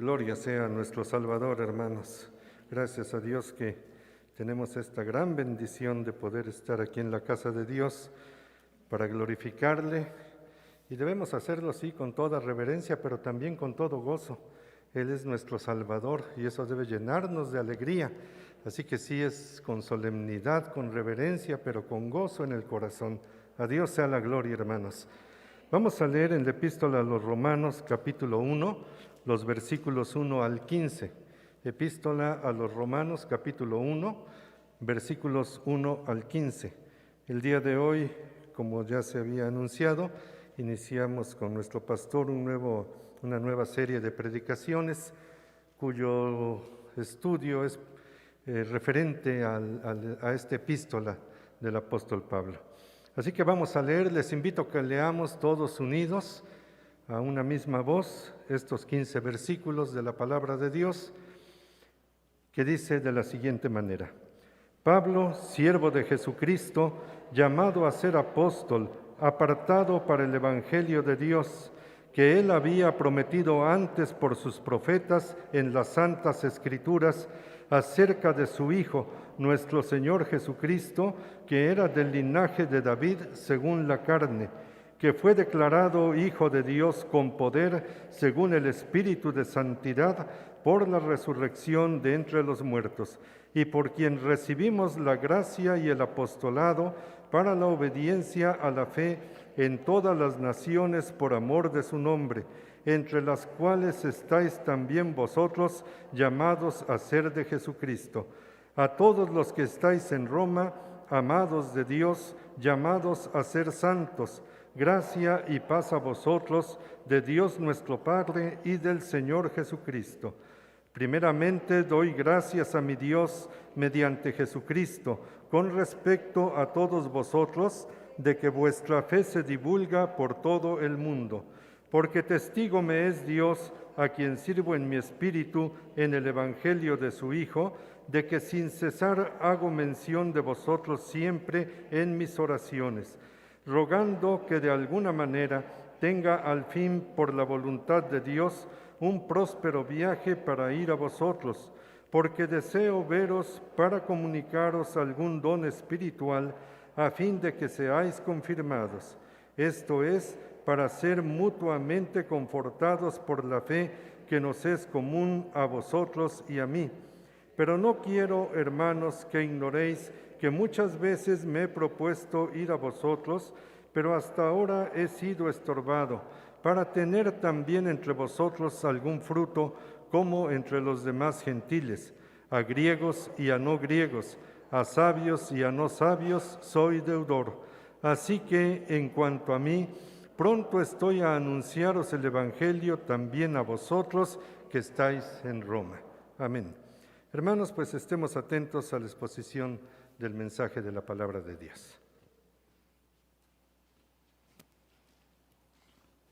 Gloria sea a nuestro Salvador, hermanos. Gracias a Dios que tenemos esta gran bendición de poder estar aquí en la casa de Dios para glorificarle. Y debemos hacerlo, sí, con toda reverencia, pero también con todo gozo. Él es nuestro Salvador y eso debe llenarnos de alegría. Así que sí, es con solemnidad, con reverencia, pero con gozo en el corazón. A Dios sea la gloria, hermanos. Vamos a leer en la Epístola a los Romanos, capítulo 1, los versículos 1 al 15. Epístola a los Romanos, capítulo 1, versículos 1 al 15. El día de hoy, como ya se había anunciado, iniciamos con nuestro pastor una nueva serie de predicaciones cuyo estudio es referente a esta epístola del apóstol Pablo. Así que vamos a leer, les invito a que leamos todos unidos a una misma voz estos 15 versículos de la palabra de Dios, que dice de la siguiente manera: Pablo, siervo de Jesucristo, llamado a ser apóstol, apartado para el evangelio de Dios, que él había prometido antes por sus profetas en las santas escrituras, acerca de su Hijo, nuestro Señor Jesucristo, que era del linaje de David según la carne, que fue declarado Hijo de Dios con poder según el Espíritu de santidad por la resurrección de entre los muertos, y por quien recibimos la gracia y el apostolado para la obediencia a la fe en todas las naciones por amor de su nombre, entre las cuales estáis también vosotros, llamados a ser de Jesucristo. A todos los que estáis en Roma, amados de Dios, llamados a ser santos, gracia y paz a vosotros, de Dios nuestro Padre y del Señor Jesucristo. Primeramente doy gracias a mi Dios mediante Jesucristo, con respecto a todos vosotros, de que vuestra fe se divulga por todo el mundo, porque testigo me es Dios, a quien sirvo en mi espíritu en el evangelio de su Hijo, de que sin cesar hago mención de vosotros siempre en mis oraciones, rogando que de alguna manera tenga al fin, por la voluntad de Dios, un próspero viaje para ir a vosotros, porque deseo veros para comunicaros algún don espiritual, a fin de que seáis confirmados. Esto es, para ser mutuamente confortados por la fe que nos es común a vosotros y a mí. Pero no quiero, hermanos, que ignoréis que muchas veces me he propuesto ir a vosotros, pero hasta ahora he sido estorbado, para tener también entre vosotros algún fruto, como entre los demás gentiles, a griegos y a no griegos, a sabios y a no sabios, soy deudor. Así que, en cuanto a mí, pronto estoy a anunciaros el Evangelio también a vosotros que estáis en Roma. Amén. Hermanos, pues estemos atentos a la exposición del mensaje de la palabra de Dios.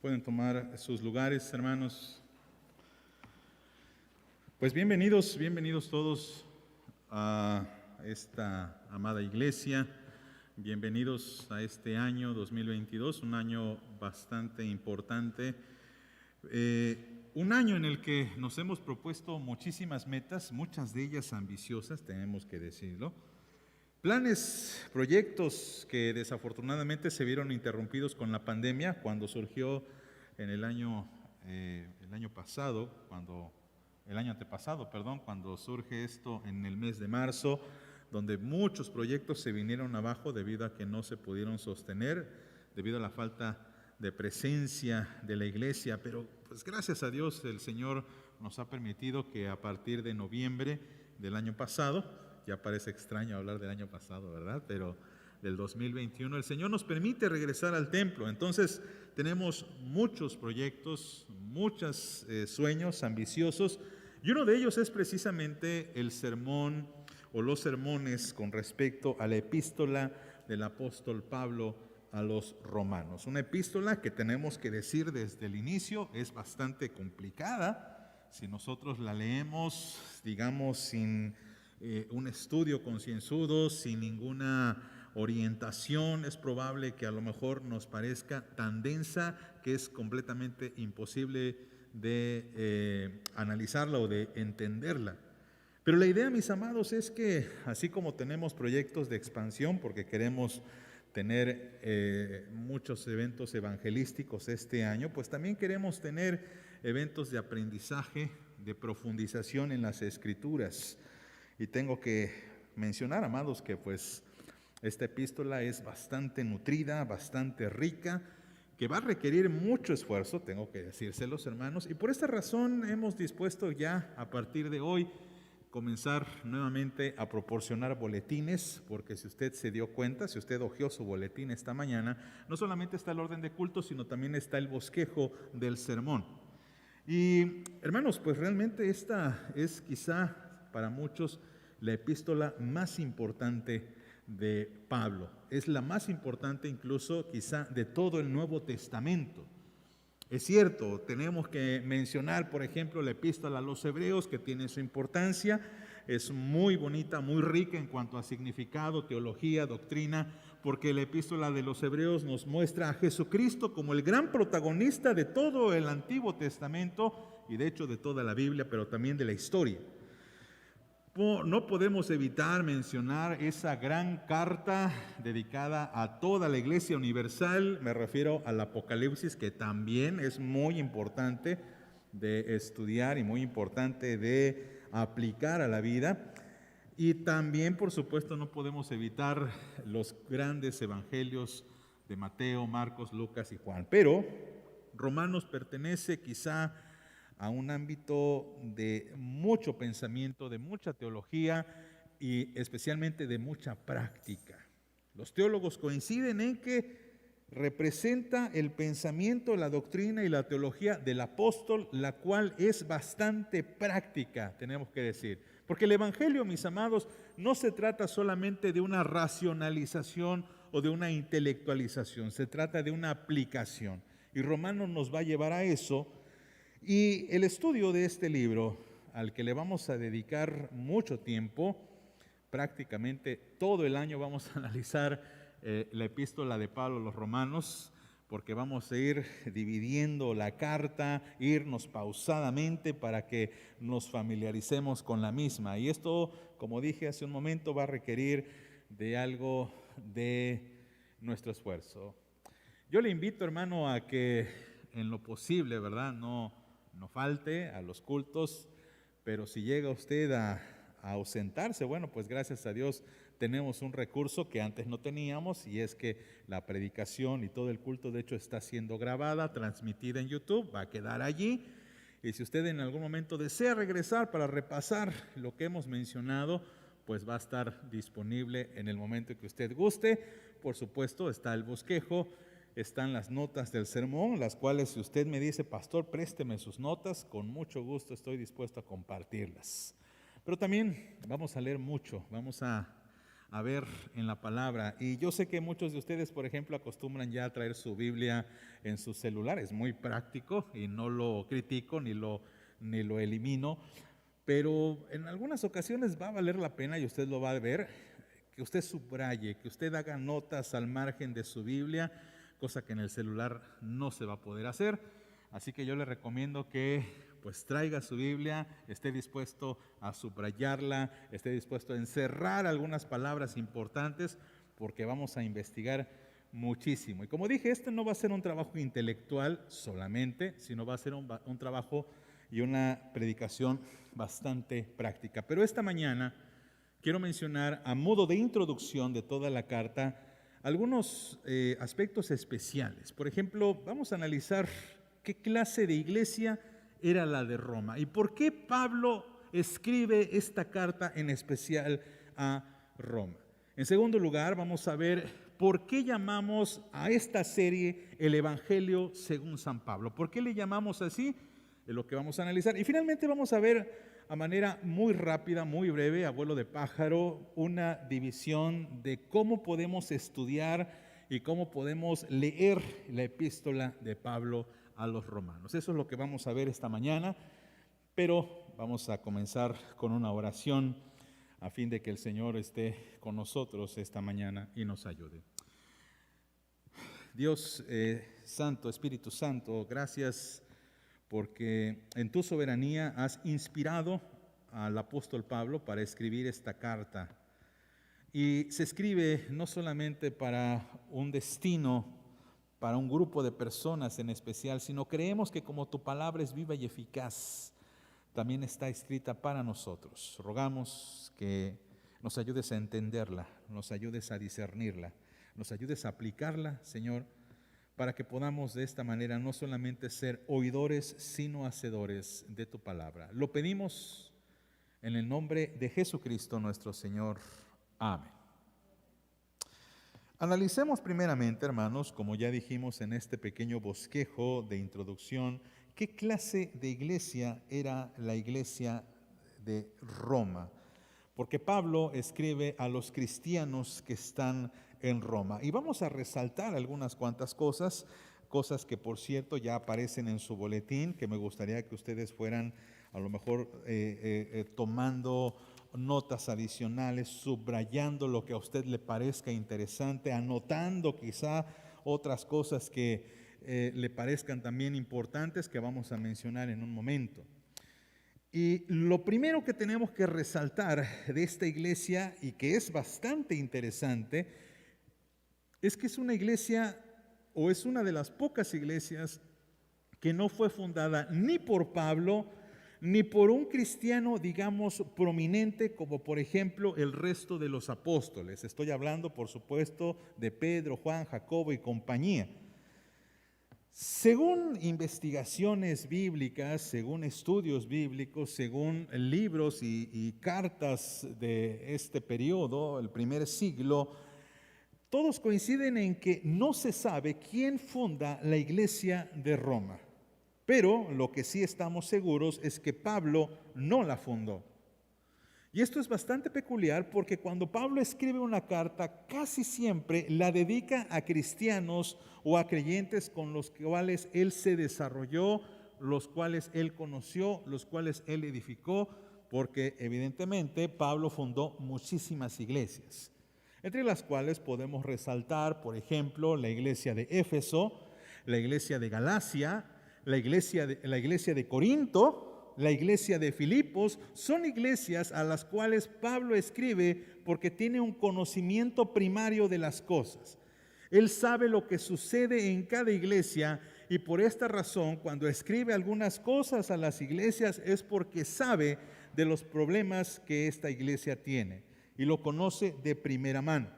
Pueden tomar sus lugares, hermanos. Pues bienvenidos todos a esta amada iglesia. Bienvenidos a este año 2022, un año bastante importante. Un año en el que nos hemos propuesto muchísimas metas, muchas de ellas ambiciosas, tenemos que decirlo. Planes, proyectos que desafortunadamente se vieron interrumpidos con la pandemia cuando surgió en el año antepasado, cuando surge esto en el mes de marzo, donde muchos proyectos se vinieron abajo debido a que no se pudieron sostener, debido a la falta de presencia de la iglesia. Pero pues gracias a Dios el Señor nos ha permitido que a partir de noviembre del año pasado, ya parece extraño hablar del año pasado, ¿verdad? Pero del 2021, el Señor nos permite regresar al templo. Entonces tenemos muchos proyectos, muchos sueños ambiciosos, y uno de ellos es precisamente el sermón o los sermones con respecto a la epístola del apóstol Pablo a los romanos. Una epístola que tenemos que decir desde el inicio es bastante complicada. Si nosotros la leemos, digamos, sin un estudio concienzudo, sin ninguna orientación, es probable que a lo mejor nos parezca tan densa que es completamente imposible de analizarla o de entenderla. Pero la idea, mis amados, es que así como tenemos proyectos de expansión, porque queremos tener muchos eventos evangelísticos este año, pues también queremos tener eventos de aprendizaje, de profundización en las Escrituras. Y tengo que mencionar, amados, que pues esta epístola es bastante nutrida, bastante rica, que va a requerir mucho esfuerzo, tengo que decírselos, hermanos, y por esta razón hemos dispuesto ya a partir de hoy comenzar nuevamente a proporcionar boletines, porque si usted se dio cuenta, si usted hojeó su boletín esta mañana, no solamente está el orden de culto, sino también está el bosquejo del sermón. Y hermanos, pues realmente esta es quizá para muchos la epístola más importante de Pablo. Es la más importante incluso quizá de todo el Nuevo Testamento. Es cierto, tenemos que mencionar, por ejemplo, la epístola a los Hebreos, que tiene su importancia, es muy bonita, muy rica en cuanto a significado, teología, doctrina, porque la epístola de los Hebreos nos muestra a Jesucristo como el gran protagonista de todo el Antiguo Testamento y de hecho de toda la Biblia, pero también de la historia. No podemos evitar mencionar esa gran carta dedicada a toda la Iglesia universal, me refiero al Apocalipsis, que también es muy importante de estudiar y muy importante de aplicar a la vida. Y también, por supuesto, no podemos evitar los grandes evangelios de Mateo, Marcos, Lucas y Juan. Pero Romanos pertenece quizá a un ámbito de mucho pensamiento, de mucha teología y especialmente de mucha práctica. Los teólogos coinciden en que representa el pensamiento, la doctrina y la teología del apóstol, la cual es bastante práctica, tenemos que decir. Porque el evangelio, mis amados, no se trata solamente de una racionalización o de una intelectualización, se trata de una aplicación. Y Romanos nos va a llevar a eso. Y el estudio de este libro, al que le vamos a dedicar mucho tiempo, prácticamente todo el año vamos a analizar la epístola de Pablo a los Romanos, porque vamos a ir dividiendo la carta, irnos pausadamente para que nos familiaricemos con la misma. Y esto, como dije hace un momento, va a requerir de algo de nuestro esfuerzo. Yo le invito, hermano, a que en lo posible, ¿verdad?, no falte a los cultos, pero si llega usted a ausentarse, bueno, pues gracias a Dios tenemos un recurso que antes no teníamos, y es que la predicación y todo el culto de hecho está siendo grabada, transmitida en YouTube, va a quedar allí, y si usted en algún momento desea regresar para repasar lo que hemos mencionado, pues va a estar disponible en el momento que usted guste. Por supuesto está el bosquejo, están las notas del sermón, las cuales si usted me dice, pastor, présteme sus notas, con mucho gusto estoy dispuesto a compartirlas. Pero también vamos a leer mucho, vamos a ver en la palabra. Y yo sé que muchos de ustedes, por ejemplo, acostumbran ya a traer su Biblia en su celular, es muy práctico y no lo critico ni lo elimino, pero en algunas ocasiones va a valer la pena, y usted lo va a ver, que usted subraye, que usted haga notas al margen de su Biblia, cosa que en el celular no se va a poder hacer. Así que yo le recomiendo que pues traiga su Biblia, esté dispuesto a subrayarla, esté dispuesto a encerrar algunas palabras importantes, porque vamos a investigar muchísimo. Y como dije, este no va a ser un trabajo intelectual solamente, sino va a ser un trabajo y una predicación bastante práctica. Pero esta mañana quiero mencionar, a modo de introducción de toda la carta, algunos aspectos especiales. Por ejemplo, vamos a analizar qué clase de iglesia era la de Roma y por qué Pablo escribe esta carta en especial a Roma. En segundo lugar, vamos a ver por qué llamamos a esta serie el Evangelio según San Pablo. ¿Por qué le llamamos así? Es lo que vamos a analizar. Y finalmente vamos a ver a manera muy rápida, muy breve, a vuelo de pájaro, una división de cómo podemos estudiar y cómo podemos leer la epístola de Pablo a los romanos. Eso es lo que vamos a ver esta mañana, pero vamos a comenzar con una oración a fin de que el Señor esté con nosotros esta mañana y nos ayude. Dios Santo, Espíritu Santo, gracias porque en tu soberanía has inspirado al apóstol Pablo para escribir esta carta. Y se escribe no solamente para un destino, para un grupo de personas en especial, sino creemos que como tu palabra es viva y eficaz, también está escrita para nosotros. Rogamos que nos ayudes a entenderla, nos ayudes a discernirla, nos ayudes a aplicarla, Señor, para que podamos de esta manera no solamente ser oidores, sino hacedores de tu palabra. Lo pedimos en el nombre de Jesucristo nuestro Señor. Amén. Analicemos primeramente, hermanos, como ya dijimos en este pequeño bosquejo de introducción, qué clase de iglesia era la iglesia de Roma. Porque Pablo escribe a los cristianos que están en Roma. Y vamos a resaltar algunas cuantas cosas que por cierto ya aparecen en su boletín, que me gustaría que ustedes fueran a lo mejor tomando notas adicionales, subrayando lo que a usted le parezca interesante, anotando quizá otras cosas que le parezcan también importantes que vamos a mencionar en un momento. Y lo primero que tenemos que resaltar de esta iglesia, y que es bastante interesante, es que es una iglesia, o es una de las pocas iglesias que no fue fundada ni por Pablo, ni por un cristiano, digamos, prominente, como por ejemplo el resto de los apóstoles. Estoy hablando, por supuesto, de Pedro, Juan, Jacobo y compañía. Según investigaciones bíblicas, según estudios bíblicos, según libros y cartas de este periodo, el primer siglo, todos coinciden en que no se sabe quién funda la iglesia de Roma. Pero lo que sí estamos seguros es que Pablo no la fundó. Y esto es bastante peculiar porque cuando Pablo escribe una carta, casi siempre la dedica a cristianos o a creyentes con los cuales él se desarrolló, los cuales él conoció, los cuales él edificó, porque evidentemente Pablo fundó muchísimas iglesias, entre las cuales podemos resaltar, por ejemplo, la iglesia de Éfeso, la iglesia de Galacia, la iglesia de Corinto, la iglesia de Filipos. Son iglesias a las cuales Pablo escribe porque tiene un conocimiento primario de las cosas. Él sabe lo que sucede en cada iglesia y por esta razón cuando escribe algunas cosas a las iglesias es porque sabe de los problemas que esta iglesia tiene y lo conoce de primera mano.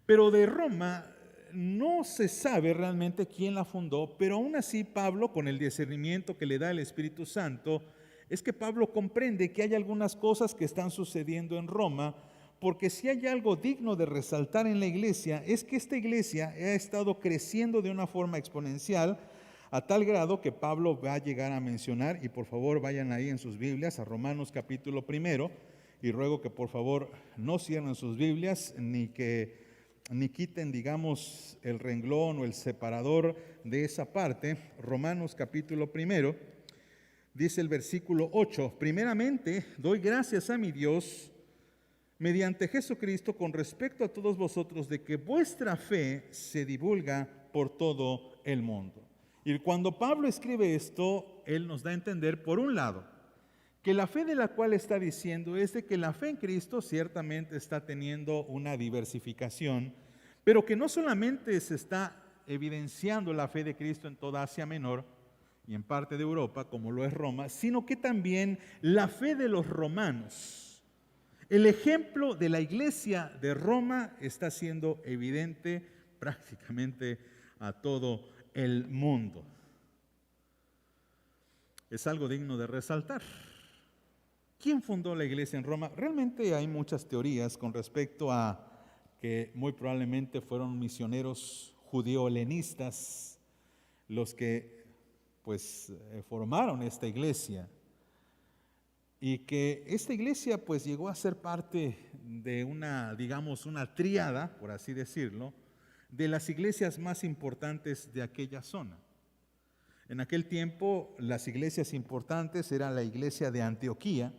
Pero de Roma no se sabe realmente quién la fundó, pero aún así Pablo, con el discernimiento que le da el Espíritu Santo, es que Pablo comprende que hay algunas cosas que están sucediendo en Roma, porque si hay algo digno de resaltar en la iglesia, es que esta iglesia ha estado creciendo de una forma exponencial, a tal grado que Pablo va a llegar a mencionar, y por favor vayan ahí en sus Biblias, a Romanos capítulo 1, y ruego que por favor no cierren sus Biblias, ni quiten, digamos, el renglón o el separador de esa parte. Romanos capítulo 1, dice el versículo 8, primeramente doy gracias a mi Dios mediante Jesucristo con respecto a todos vosotros de que vuestra fe se divulga por todo el mundo. Y cuando Pablo escribe esto, él nos da a entender, por un lado, que la fe de la cual está diciendo es de que la fe en Cristo ciertamente está teniendo una diversificación, pero que no solamente se está evidenciando la fe de Cristo en toda Asia Menor y en parte de Europa, como lo es Roma, sino que también la fe de los romanos. El ejemplo de la iglesia de Roma está siendo evidente prácticamente a todo el mundo. Es algo digno de resaltar. ¿Quién fundó la iglesia en Roma? Realmente hay muchas teorías con respecto a que muy probablemente fueron misioneros judío-helenistas los que formaron esta iglesia, y que esta iglesia pues llegó a ser parte de una tríada, por así decirlo, de las iglesias más importantes de aquella zona. En aquel tiempo las iglesias importantes eran la iglesia de Antioquía,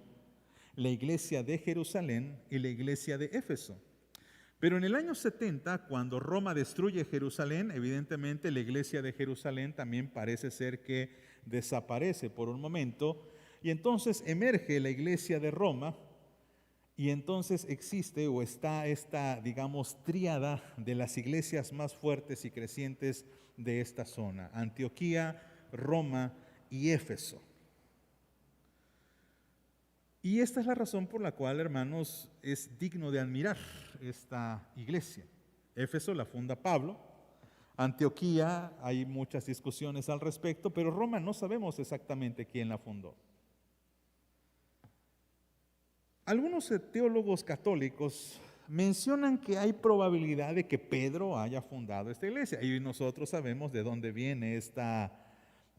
la iglesia de Jerusalén y la iglesia de Éfeso. Pero en el año 70, cuando Roma destruye Jerusalén, evidentemente la iglesia de Jerusalén también parece ser que desaparece por un momento, y entonces emerge la iglesia de Roma, y entonces existe o está esta, digamos, tríada de las iglesias más fuertes y crecientes de esta zona: Antioquía, Roma y Éfeso. Y esta es la razón por la cual, hermanos, es digno de admirar esta iglesia. Éfeso la funda Pablo, Antioquía hay muchas discusiones al respecto, pero Roma no sabemos exactamente quién la fundó. Algunos teólogos católicos mencionan que hay probabilidad de que Pedro haya fundado esta iglesia, y nosotros sabemos de dónde viene esta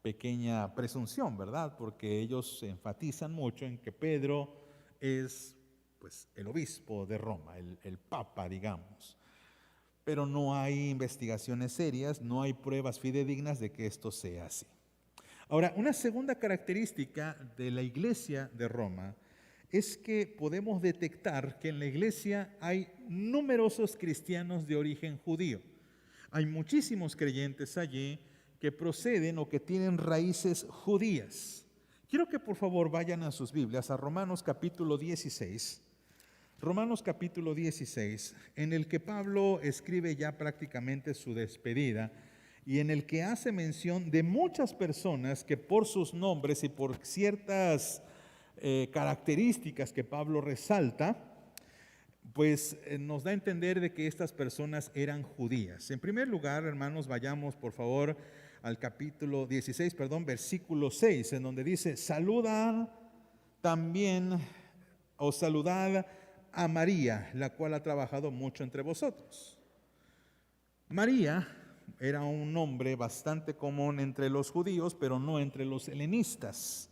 pequeña presunción, ¿verdad? Porque ellos se enfatizan mucho en que Pedro es, pues, el obispo de Roma, el papa, digamos. Pero no hay investigaciones serias, no hay pruebas fidedignas de que esto sea así. Ahora, una segunda característica de la iglesia de Roma es que podemos detectar que en la iglesia hay numerosos cristianos de origen judío. Hay muchísimos creyentes allí que proceden o que tienen raíces judías. Quiero que por favor vayan a sus Biblias a Romanos capítulo 16. Romanos capítulo 16, en el que Pablo escribe ya prácticamente su despedida y en el que hace mención de muchas personas que por sus nombres y por ciertas características que Pablo resalta, pues nos da a entender de que estas personas eran judías. En primer lugar, hermanos, vayamos por favor al capítulo 16, versículo 6, en donde dice: saludad también, o saludad a María, la cual ha trabajado mucho entre vosotros. María era un nombre bastante común entre los judíos, pero no entre los helenistas.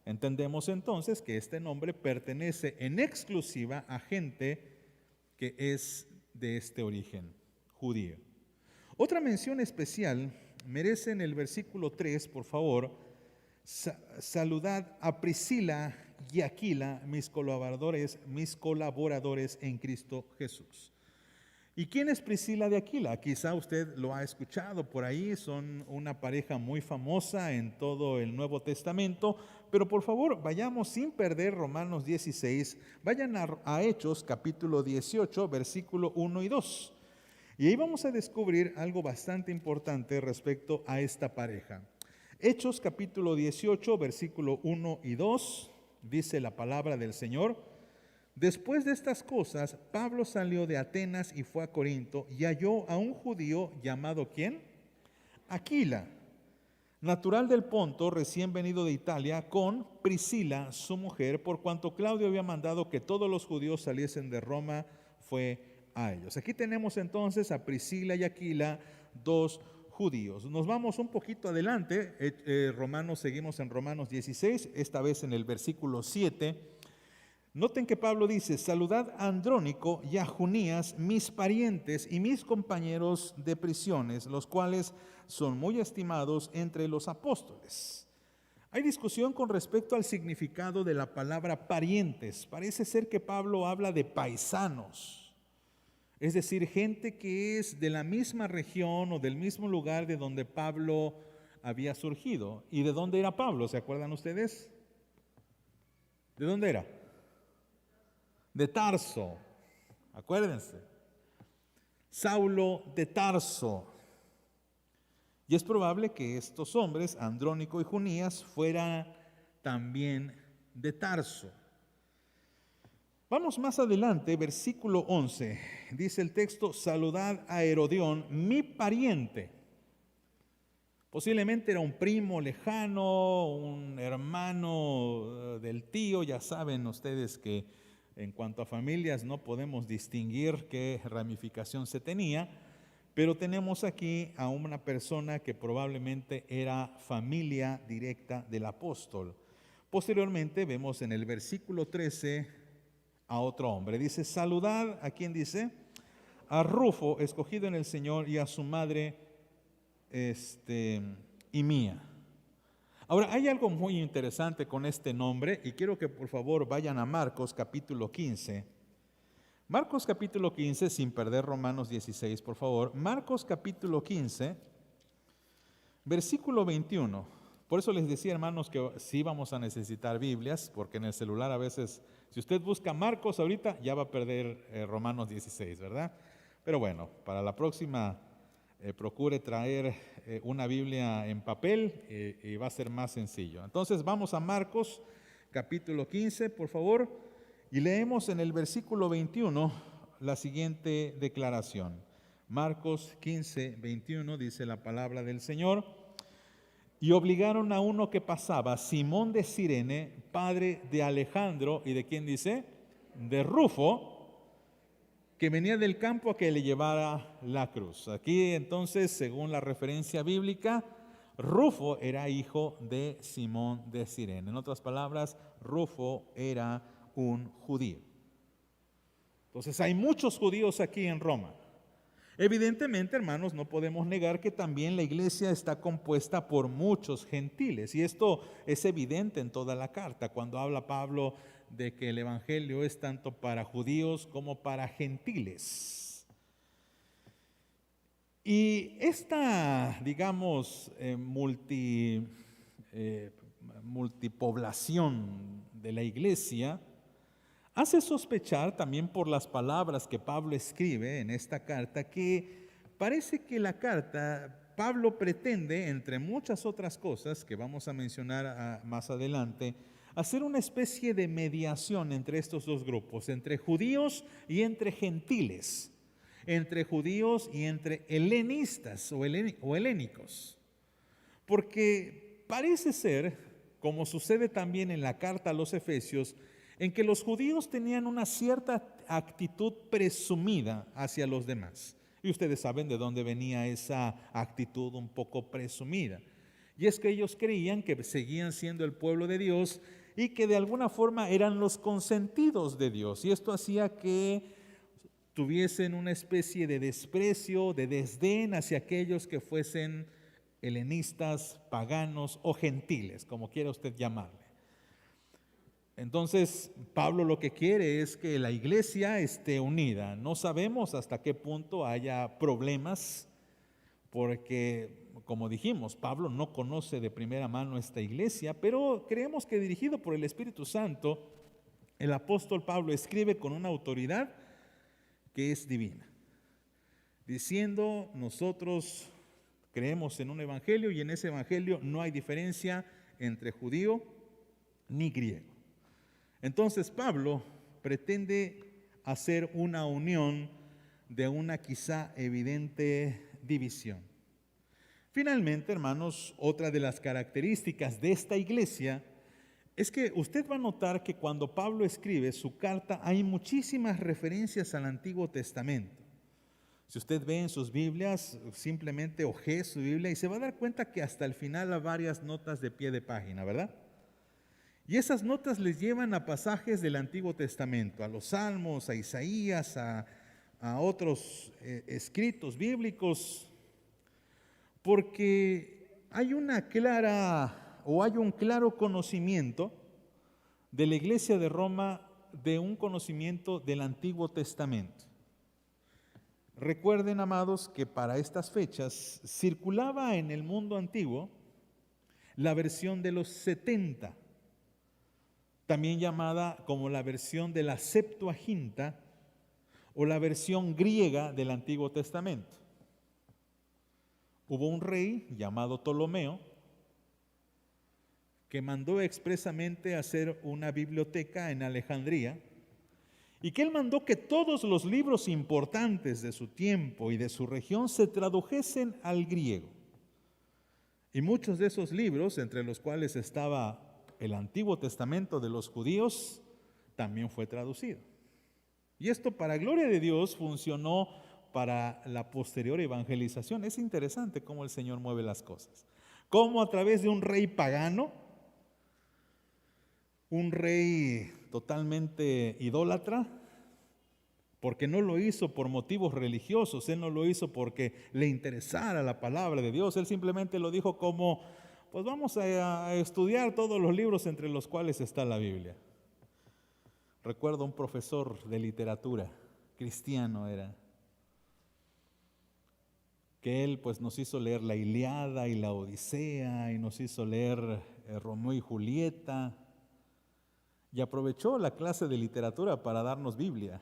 Entendemos entonces que este nombre pertenece en exclusiva a gente que es de este origen judío. Otra mención especial merece en el versículo 3, por favor: saludad a Priscila y Aquila, mis colaboradores en Cristo Jesús. ¿Y quién es Priscila de Aquila? Quizá usted lo ha escuchado por ahí, son una pareja muy famosa en todo el Nuevo Testamento, pero por favor vayamos sin perder Romanos 16, vayan a Hechos capítulo 18, versículo 1 y 2. Y ahí vamos a descubrir algo bastante importante respecto a esta pareja. Hechos capítulo 18, versículo 1 y 2, dice la palabra del Señor: después de estas cosas, Pablo salió de Atenas y fue a Corinto y halló a un judío llamado ¿quién? Aquila, natural del Ponto, recién venido de Italia, con Priscila, su mujer, por cuanto Claudio había mandado que todos los judíos saliesen de Roma, fue a ellos. Aquí tenemos entonces a Priscila y Aquila, dos judíos. Nos vamos un poquito adelante, seguimos en Romanos 16, esta vez en el versículo 7. Noten que Pablo dice: saludad a Andrónico y a Junías, mis parientes y mis compañeros de prisiones, los cuales son muy estimados entre los apóstoles. Hay discusión con respecto al significado de la palabra parientes. Parece ser que Pablo habla de paisanos, es decir, gente que es de la misma región o del mismo lugar de donde Pablo había surgido. ¿Y de dónde era Pablo? ¿Se acuerdan ustedes? ¿De dónde era? De Tarso, acuérdense, Saulo de Tarso. Y es probable que estos hombres, Andrónico y Junías, fueran también de Tarso. Vamos más adelante, versículo 11, dice el texto: saludad a Herodión, mi pariente. Posiblemente era un primo lejano, un hermano del tío. Ya saben ustedes que en cuanto a familias no podemos distinguir qué ramificación se tenía, pero tenemos aquí a una persona que probablemente era familia directa del apóstol. Posteriormente vemos en el versículo 13 a otro hombre. Dice: saludad, ¿a quién dice? A Rufo, escogido en el Señor, y a su madre y mía. Ahora, hay algo muy interesante con este nombre y quiero que por favor vayan a Marcos capítulo 15. Marcos capítulo 15, sin perder Romanos 16, por favor. Marcos capítulo 15, versículo 21. Por eso les decía, hermanos, que sí vamos a necesitar Biblias, porque en el celular a veces, si usted busca Marcos ahorita, ya va a perder Romanos 16, ¿verdad? Pero bueno, para la próxima, procure traer una Biblia en papel y va a ser más sencillo. Entonces vamos a Marcos capítulo 15, por favor. Y leemos en el versículo 21 la siguiente declaración. Marcos 15, 21 dice la palabra del Señor. Y obligaron a uno que pasaba, Simón de Cirene, padre de Alejandro, ¿y de quién dice? De Rufo, que venía del campo a que le llevara la cruz. Aquí entonces, según la referencia bíblica, Rufo era hijo de Simón de Cirene. En otras palabras, Rufo era un judío. Entonces hay muchos judíos aquí en Roma. Evidentemente, hermanos, no podemos negar que también la iglesia está compuesta por muchos gentiles, y esto es evidente en toda la carta, cuando habla Pablo de que el evangelio es tanto para judíos como para gentiles. Y esta, digamos, multipoblación de la iglesia hace sospechar también por las palabras que Pablo escribe en esta carta que parece que la carta, Pablo pretende, entre muchas otras cosas que vamos a mencionar más adelante, hacer una especie de mediación entre estos dos grupos, entre judíos y entre gentiles, entre judíos y entre helenistas o helénicos. Porque parece ser, como sucede también en la carta a los Efesios, en que los judíos tenían una cierta actitud presumida hacia los demás. Y ustedes saben de dónde venía esa actitud un poco presumida. Y es que ellos creían que seguían siendo el pueblo de Dios y que de alguna forma eran los consentidos de Dios. Y esto hacía que tuviesen una especie de desprecio, de desdén hacia aquellos que fuesen helenistas, paganos o gentiles, como quiera usted llamarle. Entonces, Pablo lo que quiere es que la iglesia esté unida. No sabemos hasta qué punto haya problemas, porque, como dijimos, Pablo no conoce de primera mano esta iglesia, pero creemos que dirigido por el Espíritu Santo, el apóstol Pablo escribe con una autoridad que es divina, diciendo: nosotros creemos en un evangelio y en ese evangelio no hay diferencia entre judío ni griego. Entonces Pablo pretende hacer una unión de una quizá evidente división. Finalmente, hermanos, otra de las características de esta iglesia es que usted va a notar que cuando Pablo escribe su carta hay muchísimas referencias al Antiguo Testamento. Si usted ve en sus Biblias, simplemente ojee su Biblia y se va a dar cuenta que hasta el final hay varias notas de pie de página, ¿verdad? Y esas notas les llevan a pasajes del Antiguo Testamento, a los Salmos, a Isaías, a otros escritos bíblicos, porque hay un claro conocimiento de la iglesia de Roma, de un conocimiento del Antiguo Testamento. Recuerden, amados, que para estas fechas circulaba en el mundo antiguo la versión de los 70, también llamada como la versión de la Septuaginta o la versión griega del Antiguo Testamento. Hubo un rey llamado Ptolomeo que mandó expresamente hacer una biblioteca en Alejandría y que él mandó que todos los libros importantes de su tiempo y de su región se tradujesen al griego. Y muchos de esos libros, entre los cuales estaba el Antiguo Testamento de los judíos, también fue traducido. Y esto, para gloria de Dios, funcionó para la posterior evangelización. Es interesante cómo el Señor mueve las cosas. Cómo a través de un rey pagano, un rey totalmente idólatra, porque no lo hizo por motivos religiosos, él no lo hizo porque le interesara la palabra de Dios, él simplemente lo dijo como: pues vamos a estudiar todos los libros entre los cuales está la Biblia. Recuerdo un profesor de literatura cristiano era. Que él pues nos hizo leer la Ilíada y la Odisea y nos hizo leer Romeo y Julieta y aprovechó la clase de literatura para darnos Biblia.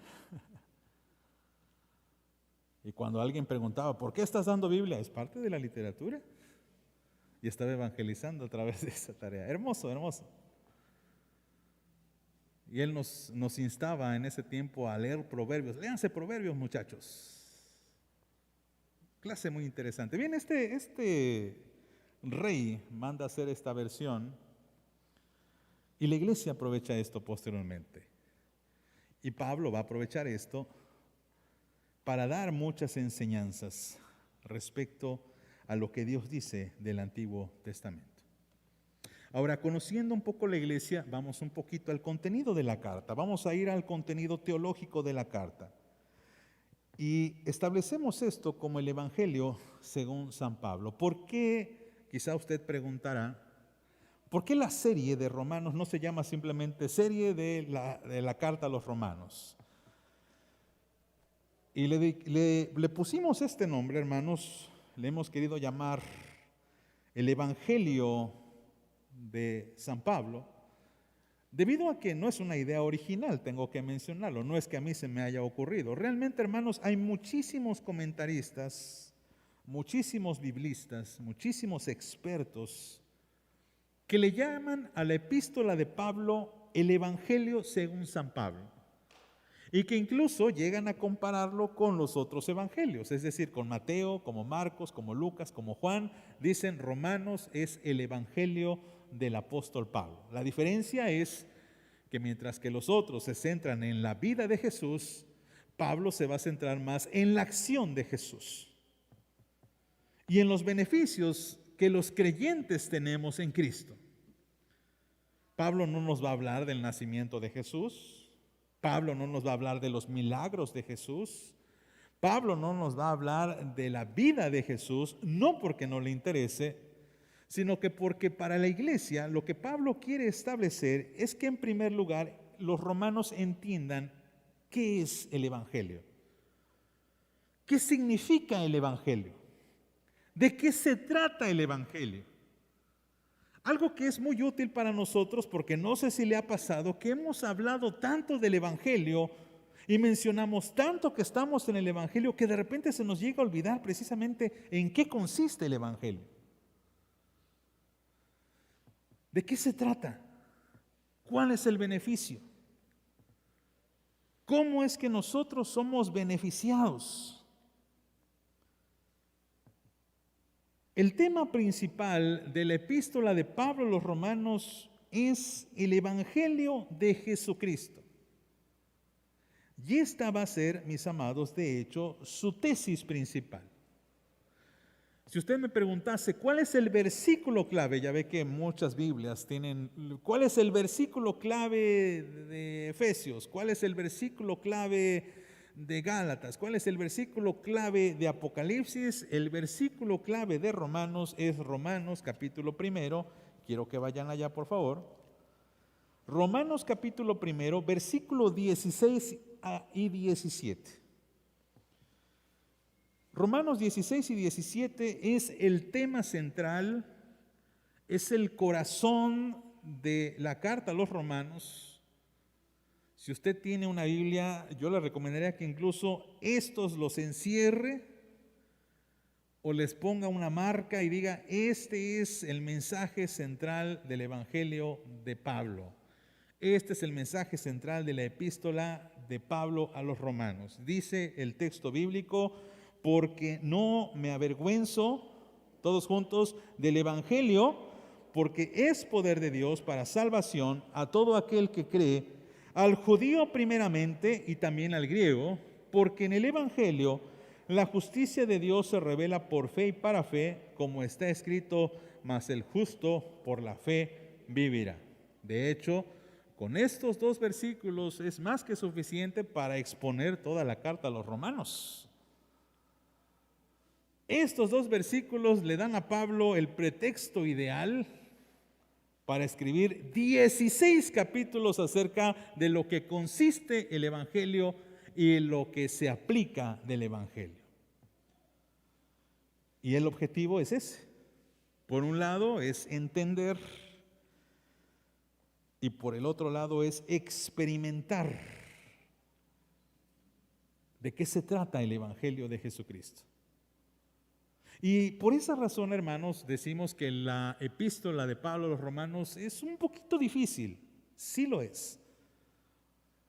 Y cuando alguien preguntaba, ¿por qué estás dando Biblia? Es parte de la literatura. Y estaba evangelizando a través de esa tarea. Hermoso, hermoso. Y él nos instaba en ese tiempo a leer Proverbios. Léanse Proverbios, muchachos. Clase muy interesante. Bien, este rey manda a hacer esta versión y la iglesia aprovecha esto posteriormente. Y Pablo va a aprovechar esto para dar muchas enseñanzas respecto a lo que Dios dice del Antiguo Testamento. Ahora, conociendo un poco la iglesia, vamos un poquito al contenido de la carta. Vamos a ir al contenido teológico de la carta. Y establecemos esto como el Evangelio según San Pablo. ¿Por qué? Quizá usted preguntará, ¿por qué la serie de Romanos no se llama simplemente serie de la carta a los Romanos? Y le pusimos este nombre, hermanos, le hemos querido llamar el Evangelio de San Pablo, debido a que no es una idea original, tengo que mencionarlo, no es que a mí se me haya ocurrido. Realmente, hermanos, hay muchísimos comentaristas, muchísimos biblistas, muchísimos expertos que le llaman a la epístola de Pablo el Evangelio según San Pablo. Y que incluso llegan a compararlo con los otros evangelios, es decir, con Mateo, como Marcos, como Lucas, como Juan. Dicen Romanos es el evangelio del apóstol Pablo. La diferencia es que mientras que los otros se centran en la vida de Jesús, Pablo se va a centrar más en la acción de Jesús y en los beneficios que los creyentes tenemos en Cristo. Pablo no nos va a hablar del nacimiento de Jesús. Pablo no nos va a hablar de los milagros de Jesús. Pablo no nos va a hablar de la vida de Jesús, no porque no le interese, sino que porque para la iglesia lo que Pablo quiere establecer es que en primer lugar los romanos entiendan qué es el Evangelio. ¿Qué significa el Evangelio? ¿De qué se trata el Evangelio? Algo que es muy útil para nosotros, porque no sé si le ha pasado, que hemos hablado tanto del Evangelio y mencionamos tanto que estamos en el Evangelio que de repente se nos llega a olvidar precisamente en qué consiste el Evangelio. ¿De qué se trata? ¿Cuál es el beneficio? ¿Cómo es que nosotros somos beneficiados? El tema principal de la epístola de Pablo a los Romanos es el Evangelio de Jesucristo. Y esta va a ser, mis amados, de hecho, su tesis principal. Si usted me preguntase, ¿cuál es el versículo clave? Ya ve que muchas Biblias tienen, ¿cuál es el versículo clave de Efesios? ¿Cuál es el versículo clave de Gálatas? ¿Cuál es el versículo clave de Apocalipsis? El versículo clave de Romanos es Romanos capítulo 1. Quiero que vayan allá, por favor. Romanos capítulo 1, versículo 16 y 17. Romanos 16 y 17 es el tema central, es el corazón de la carta a los romanos. Si usted tiene una Biblia, yo le recomendaría que incluso estos los encierre o les ponga una marca y diga, este es el mensaje central del Evangelio de Pablo. Este es el mensaje central de la epístola de Pablo a los romanos. Dice el texto bíblico, porque no me avergüenzo, todos juntos, del Evangelio, porque es poder de Dios para salvación a todo aquel que cree, al judío primeramente y también al griego, porque en el Evangelio la justicia de Dios se revela por fe y para fe, como está escrito, mas el justo por la fe vivirá. De hecho, con estos dos versículos es más que suficiente para exponer toda la carta a los romanos. Estos dos versículos le dan a Pablo el pretexto ideal para escribir 16 capítulos acerca de lo que consiste el Evangelio y lo que se aplica del Evangelio. Y el objetivo es ese. Por un lado es entender y por el otro lado es experimentar de qué se trata el Evangelio de Jesucristo. Y por esa razón, hermanos, decimos que la epístola de Pablo a los romanos es un poquito difícil, sí lo es.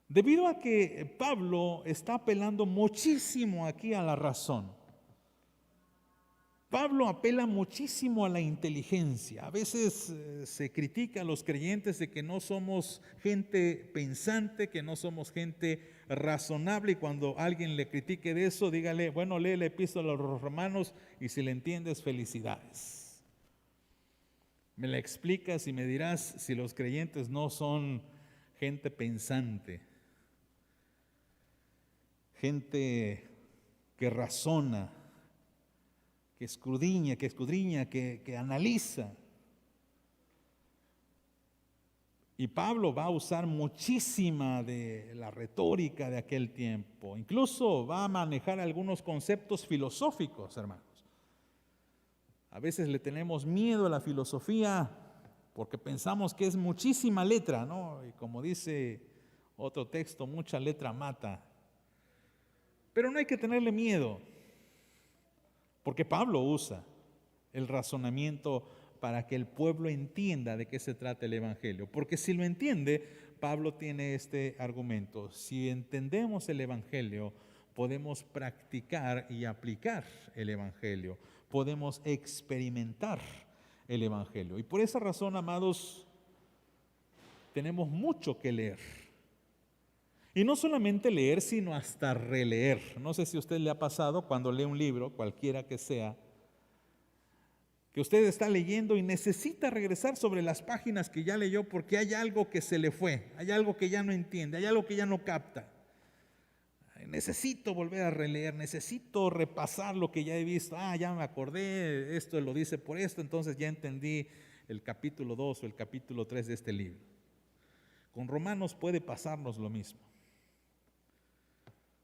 Debido a que Pablo está apelando muchísimo aquí a la razón. Pablo apela muchísimo a la inteligencia. A veces se critica a los creyentes de que no somos gente pensante, que no somos gente razonable, y cuando alguien le critique de eso, dígale, bueno, lee la epístola a los romanos y si le entiendes, felicidades. Me la explicas y me dirás si los creyentes no son gente pensante, gente que razona, que escudriña, que analiza. Y Pablo va a usar muchísima de la retórica de aquel tiempo. Incluso va a manejar algunos conceptos filosóficos, hermanos. A veces le tenemos miedo a la filosofía porque pensamos que es muchísima letra, ¿no? Y como dice otro texto, mucha letra mata. Pero no hay que tenerle miedo, porque Pablo usa el razonamiento para que el pueblo entienda de qué se trata el Evangelio. Porque si lo entiende, Pablo tiene este argumento. Si entendemos el Evangelio, podemos practicar y aplicar el Evangelio. Podemos experimentar el Evangelio. Y por esa razón, amados, tenemos mucho que leer. Y no solamente leer, sino hasta releer. No sé si a usted le ha pasado cuando lee un libro, cualquiera que sea, que usted está leyendo y necesita regresar sobre las páginas que ya leyó porque hay algo que se le fue, hay algo que ya no entiende, hay algo que ya no capta. Necesito volver a releer, necesito repasar lo que ya he visto. Ya me acordé, esto lo dice por esto, entonces ya entendí el capítulo 2 o el capítulo 3 de este libro. Con Romanos puede pasarnos lo mismo.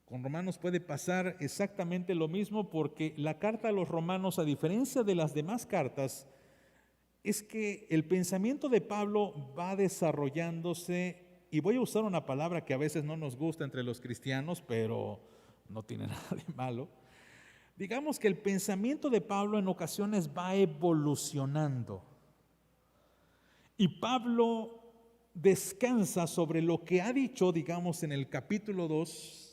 Con Romanos puede pasar exactamente lo mismo, porque la carta a los Romanos, a diferencia de las demás cartas, es que el pensamiento de Pablo va desarrollándose, y voy a usar una palabra que a veces no nos gusta entre los cristianos, pero no tiene nada de malo. Digamos que el pensamiento de Pablo en ocasiones va evolucionando. Y Pablo descansa sobre lo que ha dicho, digamos, en el capítulo 2,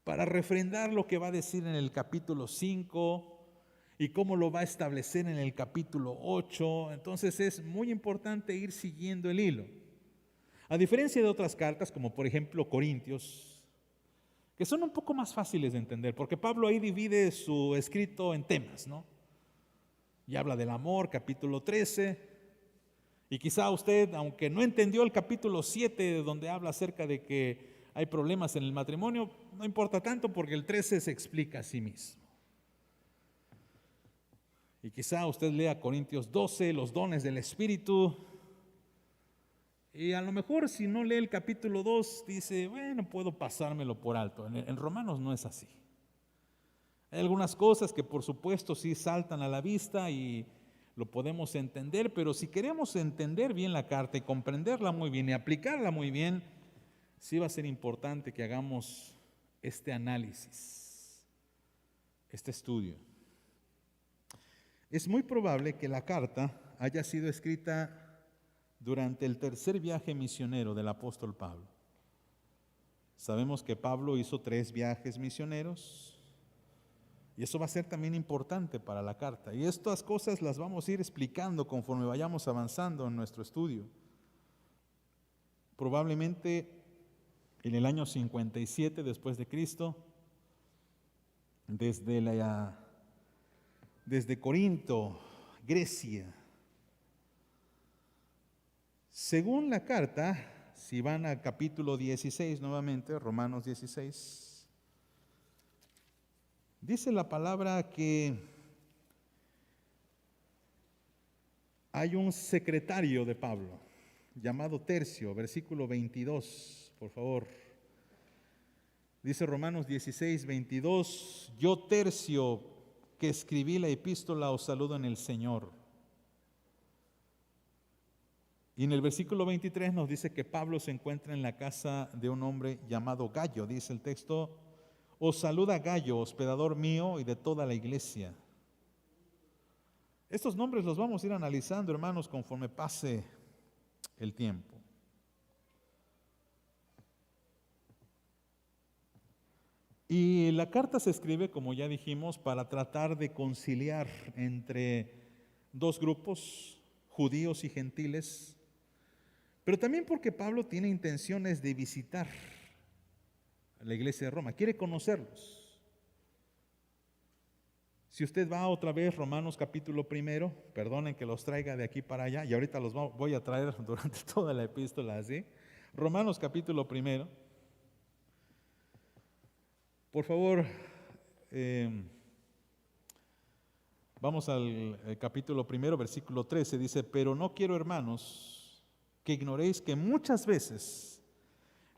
para refrendar lo que va a decir en el capítulo 5 y cómo lo va a establecer en el capítulo 8. Entonces es muy importante ir siguiendo el hilo. A diferencia de otras cartas, como por ejemplo Corintios, que son un poco más fáciles de entender, porque Pablo ahí divide su escrito en temas, ¿no? Y habla del amor, capítulo 13, y quizá usted, aunque no entendió el capítulo 7, donde habla acerca de que hay problemas en el matrimonio, no importa tanto porque el 13 se explica a sí mismo. Y quizá usted lea Corintios 12, los dones del Espíritu, y a lo mejor si no lee el capítulo 2, dice, bueno, puedo pasármelo por alto. En Romanos no es así. Hay algunas cosas que por supuesto sí saltan a la vista y lo podemos entender, pero si queremos entender bien la carta y comprenderla muy bien y aplicarla muy bien, sí va a ser importante que hagamos este análisis, este estudio. Es muy probable que la carta haya sido escrita durante el tercer viaje misionero del apóstol Pablo. Sabemos que Pablo hizo 3 viajes misioneros y eso va a ser también importante para la carta. Y estas cosas las vamos a ir explicando conforme vayamos avanzando en nuestro estudio. Probablemente en el año 57 después de Cristo, desde Corinto, Grecia. Según la carta, si van al capítulo 16 nuevamente, Romanos 16, dice la palabra que hay un secretario de Pablo llamado Tercio, versículo 22, por favor. Dice Romanos 16, 22, yo Tercio, que escribí la epístola, os saludo en el Señor. Y en el versículo 23 nos dice que Pablo se encuentra en la casa de un hombre llamado Gallo. Dice el texto, os saluda Gallo, hospedador mío y de toda la iglesia. Estos nombres los vamos a ir analizando, hermanos, conforme pase el tiempo. Y la carta se escribe, como ya dijimos, para tratar de conciliar entre dos grupos, judíos y gentiles, pero también porque Pablo tiene intenciones de visitar la iglesia de Roma, quiere conocerlos. Si usted va otra vez, Romanos capítulo 1, perdonen que los traiga de aquí para allá, y ahorita los voy a traer durante toda la epístola así. Romanos capítulo 1. Por favor, vamos al capítulo 1, versículo 13, dice, pero no quiero, hermanos, que ignoréis que muchas veces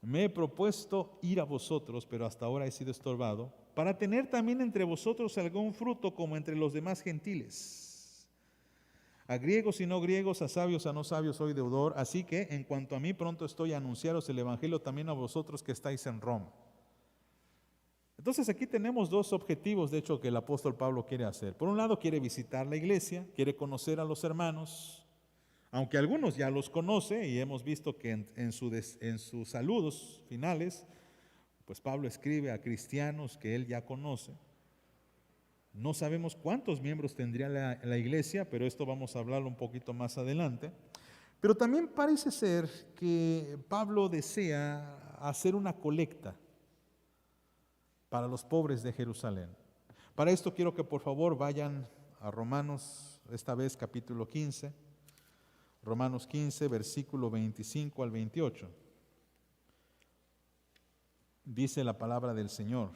me he propuesto ir a vosotros, pero hasta ahora he sido estorbado, para tener también entre vosotros algún fruto como entre los demás gentiles. A griegos y no griegos, a sabios, a no sabios, soy deudor, así que en cuanto a mí pronto estoy a anunciaros el evangelio también a vosotros que estáis en Roma. Entonces aquí tenemos dos objetivos, de hecho, que el apóstol Pablo quiere hacer. Por un lado, quiere visitar la iglesia, quiere conocer a los hermanos, aunque algunos ya los conoce y hemos visto que en sus saludos finales, pues Pablo escribe a cristianos que él ya conoce. No sabemos cuántos miembros tendría la iglesia, pero esto vamos a hablarlo un poquito más adelante. Pero también parece ser que Pablo desea hacer una colecta para los pobres de Jerusalén. Para esto quiero que por favor vayan a Romanos, esta vez capítulo 15, Romanos 15, versículo 25 al 28. Dice la palabra del Señor,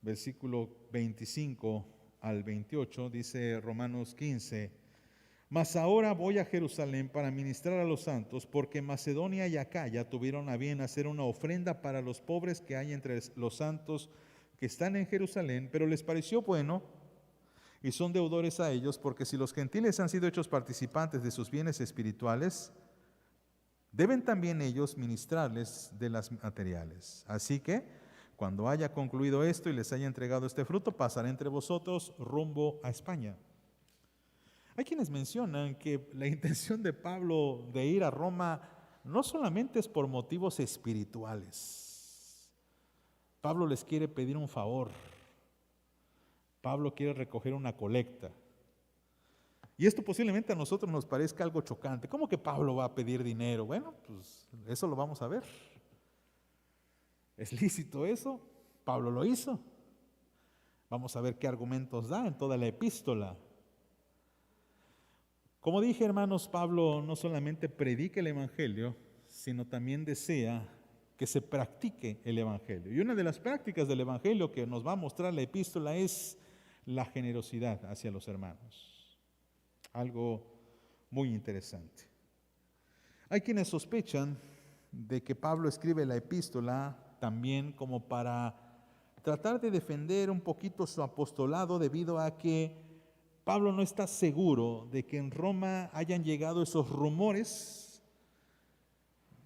versículo 25 al 28, dice Romanos 15, mas ahora voy a Jerusalén para ministrar a los santos, porque Macedonia y Acaya tuvieron a bien hacer una ofrenda para los pobres que hay entre los santos que están en Jerusalén, pero les pareció bueno y son deudores a ellos, porque si los gentiles han sido hechos participantes de sus bienes espirituales, deben también ellos ministrarles de las materiales. Así que, cuando haya concluido esto y les haya entregado este fruto, pasaré entre vosotros rumbo a España. Hay quienes mencionan que la intención de Pablo de ir a Roma no solamente es por motivos espirituales. Pablo les quiere pedir un favor. Pablo quiere recoger una colecta. Y esto posiblemente a nosotros nos parezca algo chocante. ¿Cómo que Pablo va a pedir dinero? Bueno, pues eso lo vamos a ver. ¿Es lícito eso? Pablo lo hizo. Vamos a ver qué argumentos da en toda la epístola. Como dije, hermanos, Pablo no solamente predica el evangelio, sino también desea que se practique el evangelio. Y una de las prácticas del evangelio que nos va a mostrar la epístola es la generosidad hacia los hermanos. Algo muy interesante. Hay quienes sospechan de que Pablo escribe la epístola también como para tratar de defender un poquito su apostolado, debido a que Pablo no está seguro de que en Roma hayan llegado esos rumores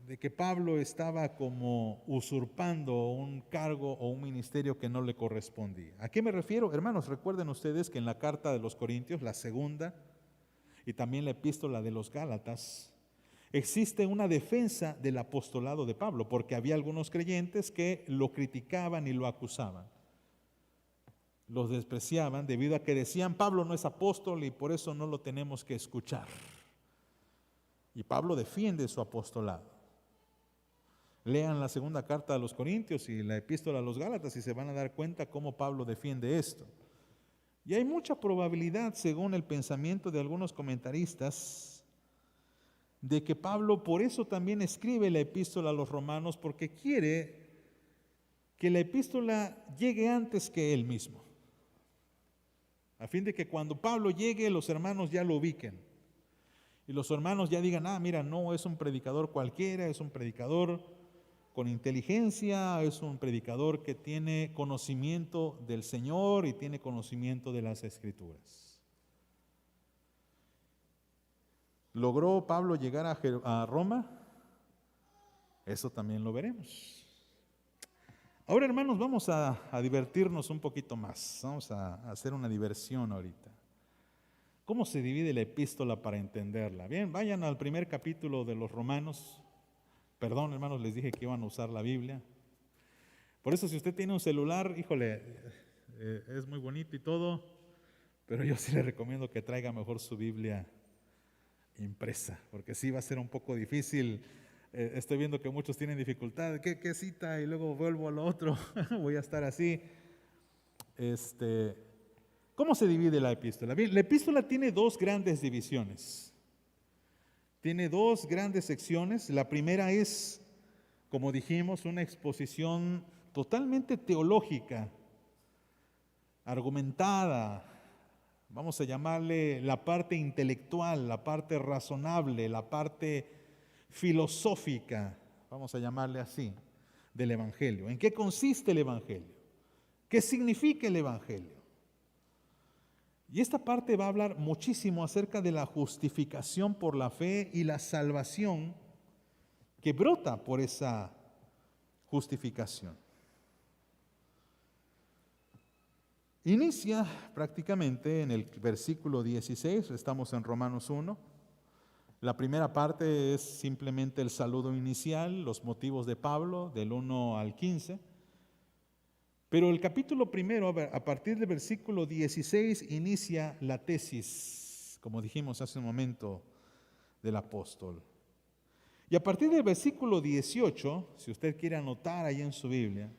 de que Pablo estaba como usurpando un cargo o un ministerio que no le correspondía. ¿A qué me refiero? Hermanos, recuerden ustedes que en la carta de los Corintios, la segunda, y también la epístola de los Gálatas, existe una defensa del apostolado de Pablo, porque había algunos creyentes que lo criticaban y lo acusaban. Los despreciaban debido a que decían, Pablo no es apóstol y por eso no lo tenemos que escuchar. Y Pablo defiende su apostolado. Lean la segunda carta a los Corintios y la epístola a los Gálatas y se van a dar cuenta cómo Pablo defiende esto. Y hay mucha probabilidad, según el pensamiento de algunos comentaristas, de que Pablo por eso también escribe la epístola a los romanos, porque quiere que la epístola llegue antes que él mismo, a fin de que cuando Pablo llegue los hermanos ya lo ubiquen y los hermanos ya digan, mira, no es un predicador cualquiera, es un predicador con inteligencia, es un predicador que tiene conocimiento del Señor y tiene conocimiento de las Escrituras. ¿Logró Pablo llegar a Roma? Eso también lo veremos. Ahora, hermanos, vamos a divertirnos un poquito más. Vamos a hacer una diversión ahorita. ¿Cómo se divide la epístola para entenderla? Bien, vayan al primer capítulo de los Romanos. Perdón, hermanos, les dije que iban a usar la Biblia. Por eso, si usted tiene un celular, híjole, es muy bonito y todo, pero yo sí le recomiendo que traiga mejor su Biblia impresa, porque sí va a ser un poco difícil. Estoy viendo que muchos tienen dificultad. ¿Qué cita? Y luego vuelvo a lo otro. Voy a estar así. ¿Cómo se divide la epístola? Bien, la epístola tiene dos grandes divisiones. Tiene dos grandes secciones. La primera es, como dijimos, una exposición totalmente teológica, argumentada. Vamos a llamarle la parte intelectual, la parte razonable, la parte filosófica, vamos a llamarle así, del Evangelio. ¿En qué consiste el Evangelio? ¿Qué significa el Evangelio? Y esta parte va a hablar muchísimo acerca de la justificación por la fe y la salvación que brota por esa justificación. Inicia prácticamente en el versículo 16, estamos en Romanos 1. La primera parte es simplemente el saludo inicial, los motivos de Pablo, del 1 al 15. Pero el capítulo primero, a partir del versículo 16, inicia la tesis, como dijimos hace un momento, del apóstol. Y a partir del versículo 18, si usted quiere anotar ahí en su Biblia,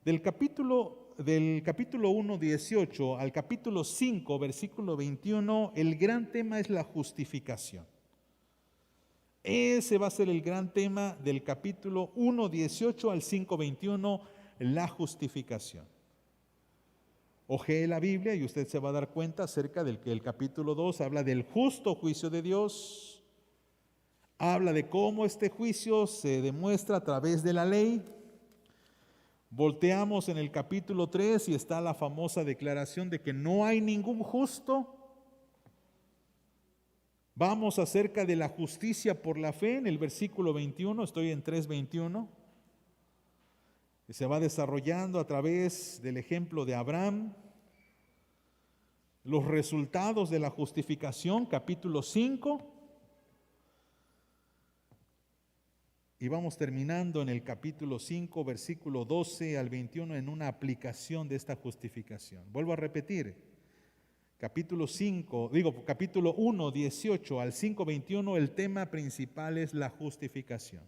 del capítulo 1, 18 al capítulo 5, versículo 21, el gran tema es la justificación. Ese va a ser el gran tema del capítulo 1, 18 al 5, 21, la justificación. Ojee la Biblia y usted se va a dar cuenta acerca del que el capítulo 2 habla del justo juicio de Dios, habla de cómo este juicio se demuestra a través de la ley. Volteamos en el capítulo 3 y está la famosa declaración de que no hay ningún justo. Vamos acerca de la justicia por la fe en el versículo 21, estoy en 3:21, y se va desarrollando a través del ejemplo de Abraham. Los resultados de la justificación, capítulo 5, y vamos terminando en el capítulo 5, versículo 12 al 21, en una aplicación de esta justificación. Vuelvo a repetir. Capítulo 1, 18 al 5, 21, el tema principal es la justificación.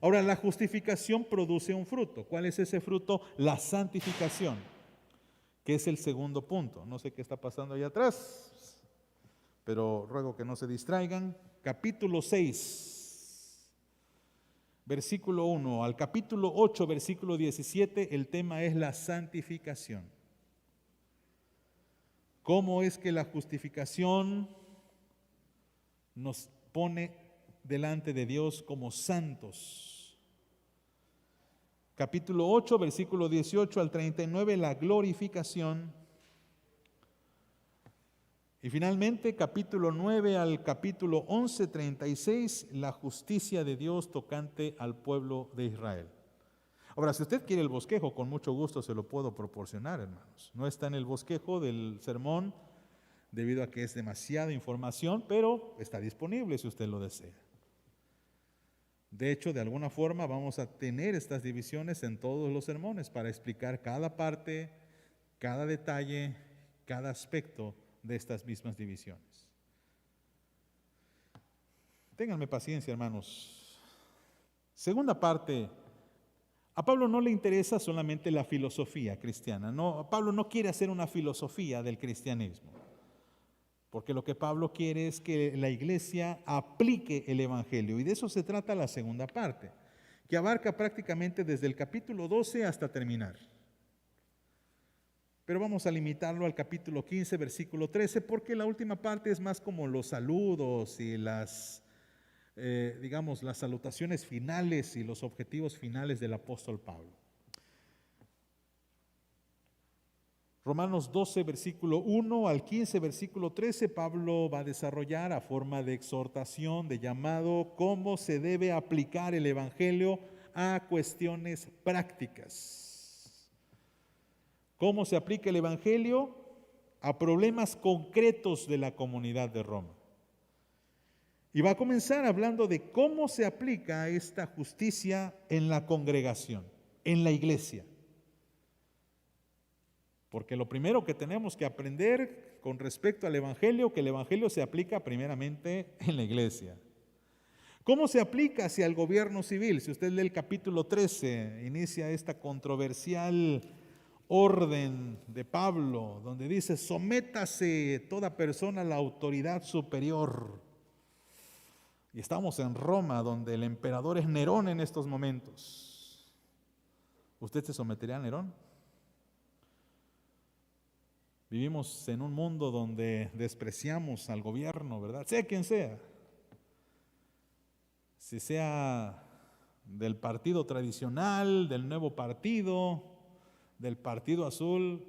Ahora, la justificación produce un fruto. ¿Cuál es ese fruto? La santificación, que es el segundo punto. No sé qué está pasando allá atrás, pero ruego que no se distraigan. Capítulo 6, versículo 1 al capítulo 8, versículo 17, el tema es la santificación. ¿Cómo es que la justificación nos pone delante de Dios como santos? Capítulo 8, versículo 18 al 39, la glorificación. Y finalmente, capítulo 9 al capítulo 11, 36, la justicia de Dios tocante al pueblo de Israel. Ahora, si usted quiere el bosquejo, con mucho gusto se lo puedo proporcionar, hermanos. No está en el bosquejo del sermón, debido a que es demasiada información, pero está disponible si usted lo desea. De hecho, de alguna forma vamos a tener estas divisiones en todos los sermones para explicar cada parte, cada detalle, cada aspecto de estas mismas divisiones. Ténganme paciencia, hermanos. Segunda parte. A Pablo no le interesa solamente la filosofía cristiana. No, Pablo no quiere hacer una filosofía del cristianismo, porque lo que Pablo quiere es que la iglesia aplique el evangelio, y de eso se trata la segunda parte, que abarca prácticamente desde el capítulo 12 hasta terminar. Pero vamos a limitarlo al capítulo 15, versículo 13, porque la última parte es más como los saludos y las digamos, las salutaciones finales y los objetivos finales del apóstol Pablo. Romanos 12, versículo 1 al 15, versículo 13, Pablo va a desarrollar a forma de exhortación, de llamado, cómo se debe aplicar el evangelio a cuestiones prácticas. ¿Cómo se aplica el evangelio a problemas concretos de la comunidad de Roma? Y va a comenzar hablando de cómo se aplica esta justicia en la congregación, en la iglesia. Porque lo primero que tenemos que aprender con respecto al evangelio, que el evangelio se aplica primeramente en la iglesia. ¿Cómo se aplica hacia el gobierno civil? Si usted lee el capítulo 13, inicia esta controversial orden de Pablo, donde dice, sométase toda persona a la autoridad superior. Y estamos en Roma, donde el emperador es Nerón en estos momentos. ¿Usted se sometería a Nerón? Vivimos en un mundo donde despreciamos al gobierno, ¿verdad? Sea quien sea. Si sea del partido tradicional, del nuevo partido, del partido azul,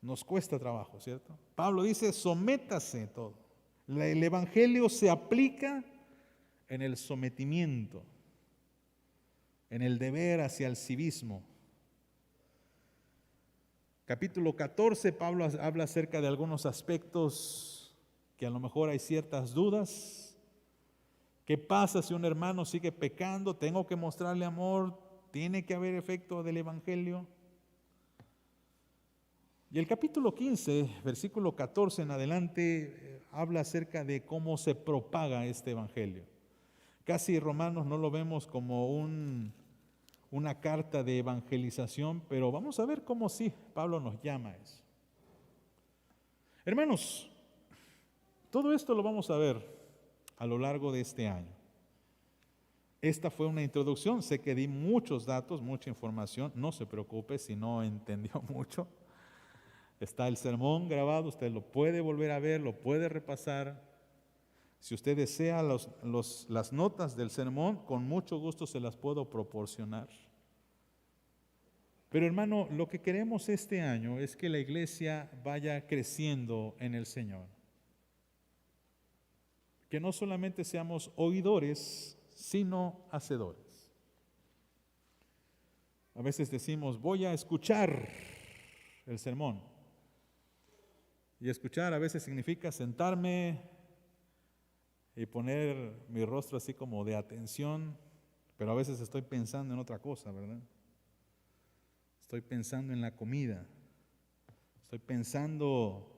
nos cuesta trabajo, ¿cierto? Pablo dice, sométase todo. El evangelio se aplica en el sometimiento, en el deber hacia el civismo. Capítulo 14, Pablo habla acerca de algunos aspectos que a lo mejor hay ciertas dudas. ¿Qué pasa si un hermano sigue pecando? ¿Tengo que mostrarle amor? ¿Tiene que haber efecto del evangelio? Y el capítulo 15, versículo 14 en adelante, habla acerca de cómo se propaga este evangelio. Casi Romanos no lo vemos como una carta de evangelización, pero vamos a ver cómo sí Pablo nos llama a eso. Hermanos, todo esto lo vamos a ver a lo largo de este año. Esta fue una introducción, sé que di muchos datos, mucha información, no se preocupe si no entendió mucho. Está el sermón grabado, usted lo puede volver a ver, lo puede repasar. Si usted desea las notas del sermón, con mucho gusto se las puedo proporcionar. Pero hermano, lo que queremos este año es que la iglesia vaya creciendo en el Señor. Que no solamente seamos oidores, sino hacedores. A veces decimos, voy a escuchar el sermón. Y escuchar a veces significa sentarme y poner mi rostro así como de atención, pero a veces estoy pensando en otra cosa, ¿verdad? Estoy pensando en la comida, estoy pensando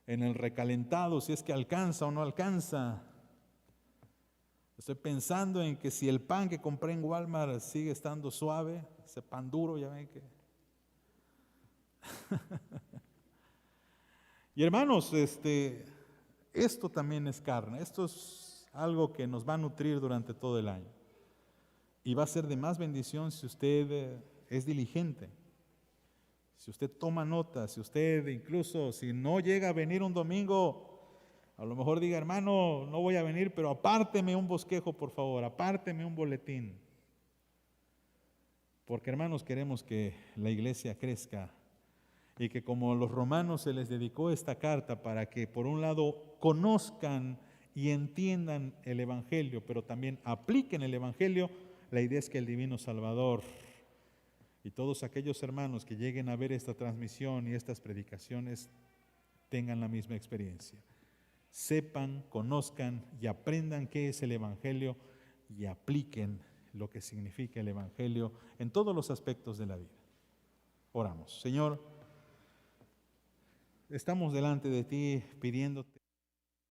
en el recalentado, si es que alcanza o no alcanza. Estoy pensando en que si el pan que compré en Walmart sigue estando suave, ese pan duro, ya ven que... Y hermanos, esto también es carne, esto es algo que nos va a nutrir durante todo el año. Y va a ser de más bendición si usted es diligente, si usted toma nota, si usted incluso, si no llega a venir un domingo, a lo mejor diga, hermano, no voy a venir, pero apárteme un bosquejo, por favor, apárteme un boletín. Porque hermanos, queremos que la iglesia crezca y que como a los romanos se les dedicó esta carta para que por un lado conozcan y entiendan el evangelio, pero también apliquen el evangelio, la idea es que el divino Salvador y todos aquellos hermanos que lleguen a ver esta transmisión y estas predicaciones tengan la misma experiencia. Sepan, conozcan y aprendan qué es el evangelio y apliquen lo que significa el evangelio en todos los aspectos de la vida. Oramos. Señor, estamos delante de ti pidiéndote